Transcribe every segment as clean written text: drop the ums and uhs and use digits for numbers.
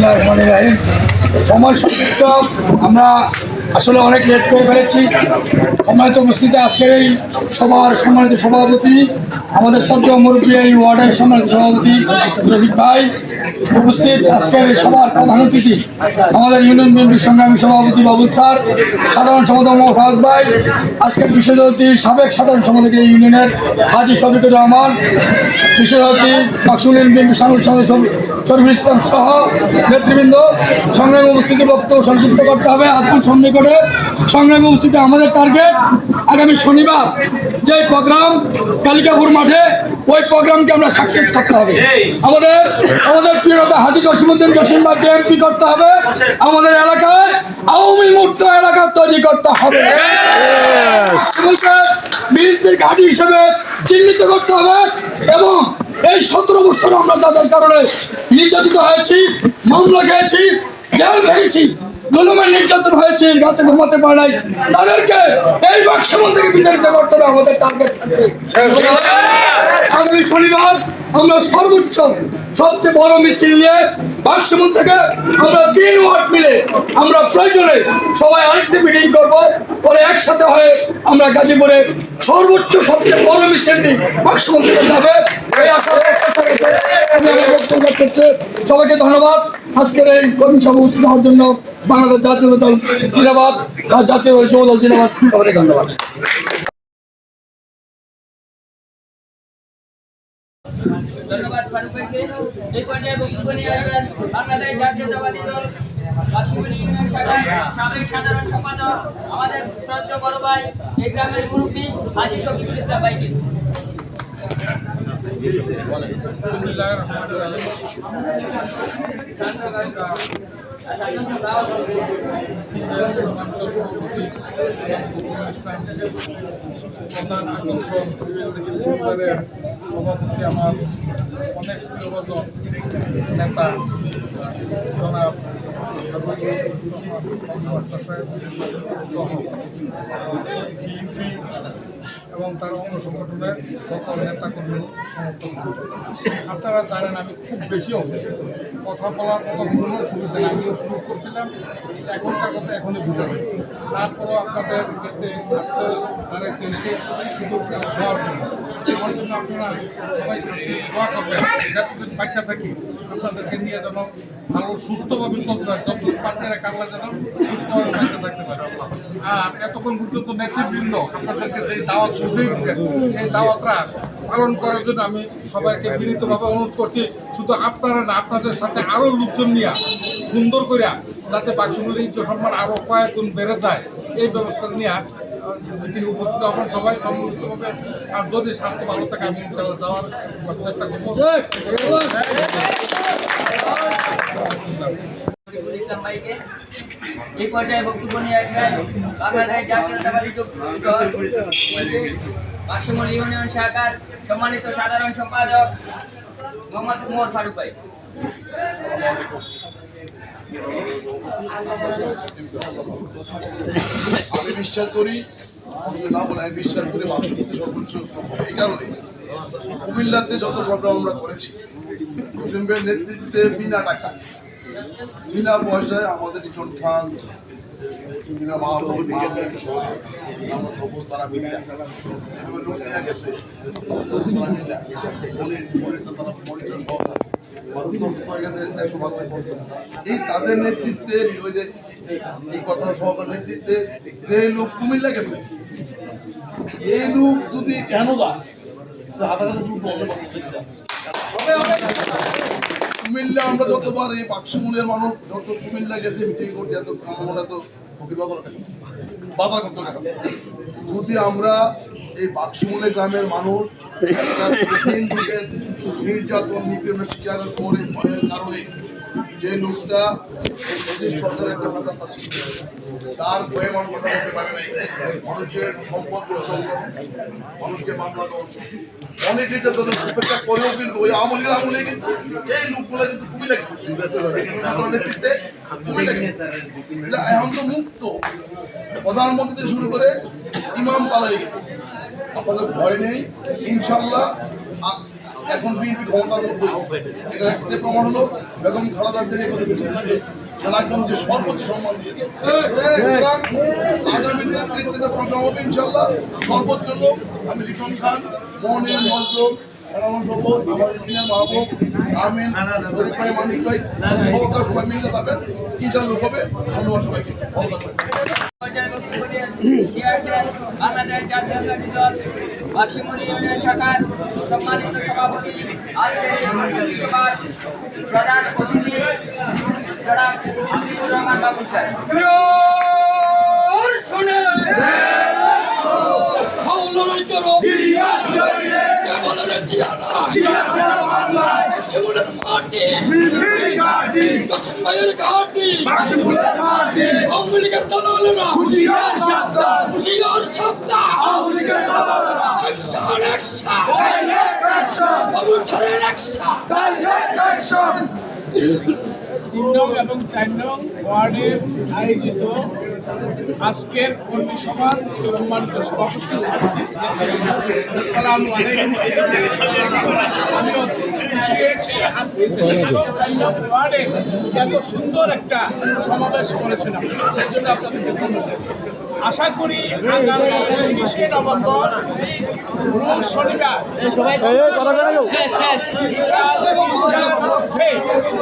বিসমিল্লাহির রহমানির রহিম। সময় সংক্ষিপ্ত, আমরা আসলে অনেক লেট করে ফেলেছি। সম্মানিত উপস্থিতি, আজকের এই সবার সম্মানিত সভাপতি, আমাদের সদ্য মুরব্বী এই ওয়ার্ডের সম্মানিত সভাপতি রফিক ভাই উপস্থিত, আজকের সবার প্রধান অতিথি আমাদের ইউনিয়ন বিএনপির সংগ্রামী সভাপতি বাবুল স্যার, সাধারণ সম্পাদক ফারুক ভাই, আজকের বিশেষ অতিথি সাবেক সাধারণ সম্পাদক এই ইউনিয়নের হাজী শফিকুর রহমান, বিশেষ অতিথি বাক্সু ইউনিয়ন বিএনপির সাংগঠনিক সদস্য শরীফুল ইসলাম সহ নেতৃবৃন্দ। সংগ্রামী উপস্থিতি বক্তব্য সংক্ষিপ্ত করতে হবে। আজকের সন্নিকটে সংগ্রামী উপস্থিতি, আমাদের টার্গেট আগামী শনিবার যে প্রোগ্রাম কালিকাপুর মাঠে, ওই প্রোগ্রামকে আমরা সাকসেস করতে হবে। আমাদের প্রিয়তা হাজী জসিমউদ্দিন জসিম ভাইকে এমপি করতে হবে। আমাদের এলাকায় আওয়ামী মুক্ত এলাকা তৈরি করতে হবে। বিএনপির ঘাঁটি হিসেবে চিহ্নিত করতে হবে। এবং এই 17 বছর আমরা যাদের কারণে নির্যাতিত হয়েছি, মামলা খেয়েছি, জেল খেয়েছি, জুলুমের নির্যাতন হয়েছে, রাতে ঘুমাতে পারে নাই, তাদেরকে এই বাক্সমল থেকে বিতাড়িত করতে হবে। আমাদের টার্গেট থাকবে আগামী শনিবার আমরা সর্বোচ্চ সবচেয়ে বড় মিছিল নিয়ে বাক্সমল থেকে আমরা 3 ওয়ার্ড মিলে আমরা প্রয়োজনে সবাই আরেকটি মিটিং করব, পরে একসাথে হয়ে আমরা গাজীপুরে সর্বোচ্চ সবচেয়ে বড় মিছিলটি বাক্সমল থেকে যাবে। এই আশা বক্তব্য করছে। সবাইকে ধন্যবাদ। আজকের এই কর্মী সভা উপস্থিত হওয়ার জন্য বাংলাদেশ জাতীয় দল জিন্দাবাদ, জাতীয় যুব দল জিন্দাবাদ। সবাইকে ধন্যবাদ। ধন্যবাদ ফারুক ভাইকে। এই পর্যায়ে বক্তব্য নিয়ে আসবেন বাংলাদেশ জাতীয়তাবাদী দল বাক্সুবলী ইউনিয়ন শাখার সাবেক সাধারণ সম্পাদক, আমাদের শ্রদ্ধেয় বড় ভাই, এই গ্রামের মুরব্বী হাজী শফিকুল ইসলাম ভাইকে। প্রধান আকর্ষণ পরিবারের সভাপতি, আমার অনেক প্রিয়জন নেতা জনাব এবং তার অঙ্গ সংগঠনের সকল নেতাকর্মী সমর্থন। আপনারা জানেন আমি খুব বেশি কথা বলার মতো কোনো সুবিধা নেই। আমিও শুরু করছিলাম, এখনকার কথা এখনই বুঝাবে। তারপরও আপনাদের ক্ষেত্রে আসতে তারা কিনতে সুযোগ দেওয়ার জন্য এর জন্য আপনারা সবাই দোয়া করবেন। যতদিন বাচ্চা থাকি আপনাদেরকে নিয়ে যেন ভালো সুস্থভাবে চলতে পারে, যত বাচ্চারা কামলা যেন সুস্থভাবে বাচ্চা থাকতে পারে। আর এতক্ষণ পর্যন্ত নেতৃবৃন্দ আপনাদেরকে যে দাওয়াত বুঝিয়ে দিচ্ছেন, এই দাওয়াতটা পালন করার জন্য আমি সবাইকে বিনীতভাবে অনুরোধ করছি। শুধু আপনারা না, আপনাদের সাথে আরও লোকজন নিয়ে সুন্দর করে যাতে বাক্সুবলীর ইজ্জত সম্মান আরও কয়েক গুণ বেড়ে যায়, এই ব্যবস্থা নিয়ে তিনি উপস্থিত হবেন সবাই সম্মিলিতভাবে। আর যদি স্বাস্থ্য ভালো থাকে আমি ইনশাল্লাহ যাওয়ার চেষ্টা করবো। এই পর্যায়ে বক্তব্য নিয়ে আসবেন বাংলাদেশ জাতীয়তাবাদী দল বাক্সমল ইউনিয়ন শাখার সম্মানিত সাধারণ সম্পাদক মোহাম্মদ উমর ফারুক ভাই। আমি বিশ্বাস করি, না বলে আমি বিশ্বাস করি বাক্সমুক্তি সর্বোচ্চ এই কারণে কুমিল্লাতে যত প্রোগ্রাম আমরা করেছি জসিমের নেতৃত্বে বিনা টাকা বিনা পয়সায় আমাদের লিটন খান তারা মিলে লোক নিয়ে গেছে, এই তাদের নেতৃত্বে ওই যে এই কথা সবার নেতৃত্বে যে লোক কুমিল্লা গেছে, এই লোক যদি কেন যায় কুমিল্লা আমরা যতবার এই বাক্সমূলের মানুষ যত কুমিল্লা গেছে মিটিং করতে এত মনে তো বাজার করতে গেছে। যদি আমরা এই বাক্সমূলের গ্রামের মানুষ নির্যাতন নিপীড়নের শিকারের পরে ভয়ের কারণে যে লোকটা সরকারের একটা কথা তার ভয়ে মানুষ কথা বলতে পারে নাই, মানুষের সম্পদ মানুষকে মামলা অনেক নির্যাতনের উপেক্ষা করেও কিন্তু ওই আমলে কিন্তু এই লোকগুলো কিন্তু কমে লাগছে নেতৃত্বে কমে লাগছে। এখন তো মুক্ত প্রধানমন্ত্রী থেকে শুরু করে ইমাম পালাই গেছে। আপনাদের ভয় নেই, ইনশাল্লাহ এখন বিএনপি ক্ষমতার মধ্যে এটা একটা প্রমাণ হলো বেগম খালেদা জিয়া জনাগণকে সর্বোচ্চ সম্মান দিয়েছে। সুতরাং আগামী দিনে নেতৃত্বের প্রোগ্রাম হবে ইনশাল্লাহ। সর্বোচ্চ লোক আমি রিফন খান, মনির মজলুম, আমার ইঞ্জিনিয়ার মাহবুব, আমিন, শরীফ ভাই, মানিক ভাই, সবাই মিলে থাকেন। তিনটা লোক হবে। ধন্যবাদ সবাইকে। ভালো থাকবেন। পর্যায়ে বক্তব্য নিয়ে আসেন বাংলাদেশ জাতীয়তাবাদী দল বাক্সিমণি ইউনিয়ন শাখার সম্মানিত সভাপতি, আজকের এই সভার প্রধান অতিথি জনাব হাবিবুর রহমান বাবু স্যার। শুনে লড়াই করো জীবনের মাটি দশম ভাইয়ের ঘাটি আওয়ামী লীগের দালালেরা হুশিয়ার সাবধান অ্যাকশন অ্যাকশন বাবু ধরেন অ্যাকশন। 3 নং এবং 4 নং ওয়ার্ডের আয়োজিত আজকের কর্মী সভার সম্মানিত সভাপতি আসসালামু আলাইকুম। আমি অত্যন্ত খুশি হয়েছি আজকে 3 এবং 4 নং ওয়ার্ডে এত সুন্দর একটা সমাবেশ করেছেন আপনারা, সেই জন্য আপনাদেরকে ধন্যবাদ। আশা করি আগামী 30শে নভেম্বর রোজ শনিবার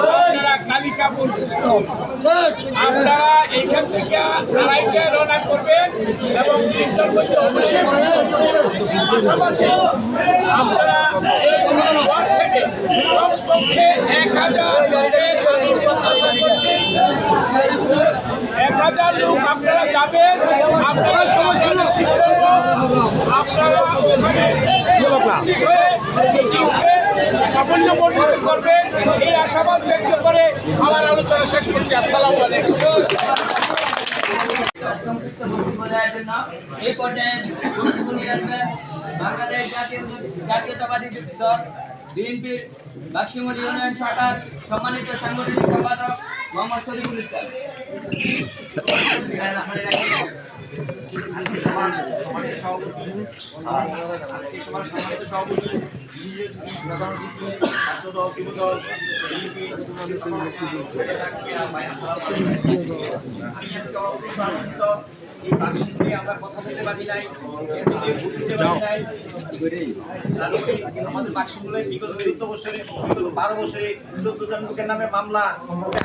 আপনারা কালিকাপুর বুঝতে হবে। আপনারা এইখান থেকে 2:30টায় রওনা করবেন এবং 3টার মধ্যে অবশ্যই বুঝতে হবে। পাশাপাশি আপনারা এই ওয়ার্ড থেকে কমপক্ষে 1000 লোকের আমি প্রত্যাশা করছি। 1000 লোক আপনারা যাবেন। আপনারা সমাজের শিক্ষক, আপনারা ওখানে উপস্থিত হয়ে মিটিংকে সাফল্যমণ্ডিত করবেন, এই আশাবাদ ব্যক্ত করে আমার আলোচনা শেষ করছি। আসসালামু আলাইকুম। সংক্ষিপ্ত বক্তব্য দেওয়ার জন্য এই পর্যায়ে বক্তব্য নিয়ে আসবেন বাংলাদেশ জাতীয়তাবাদী দল বিএনপির বাক্সিমণি ইউনিয়ন শাখার সম্মানিত সাংগঠনিক সম্পাদক মোহাম্মদ শরীফুল ইসলাম। আমরা কথা বলতে পারি নাই, আমাদের বাক্সমূলে বিগত 14 বছরে, বিগত 12 বছরে 14 জন লোকের নামে মামলা,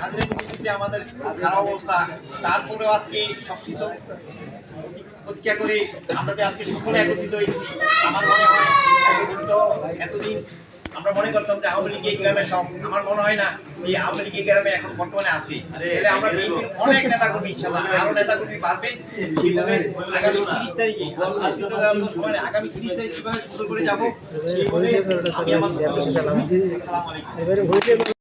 হাজিরা নিতে আমাদের খারাপ অবস্থা। তারপরেও আজকে সবকিছু প্রতিজ্ঞা করে আমরা যে আজকে সকলে একত্রিত হয়েছি, আমার মনে হয় এতদিন আমরা মনে করতাম যে আওয়ামী লীগ এই গ্রামের সব, আমার মনে হয় না এই আওয়ামী লীগ এই গ্রামে এখন বর্তমানে আছে। তাহলে আমরা বিএনপির অনেক নেতাকর্মী, ইনশাআল্লাহ আরো নেতাকর্মী বাড়বে। সেইভাবে আগামী 30 তারিখে আগামী 30 তারিখ কিভাবে সুন্দর করে যাবো সেই বলে আমি আমার আসসালামু আলাইকুম।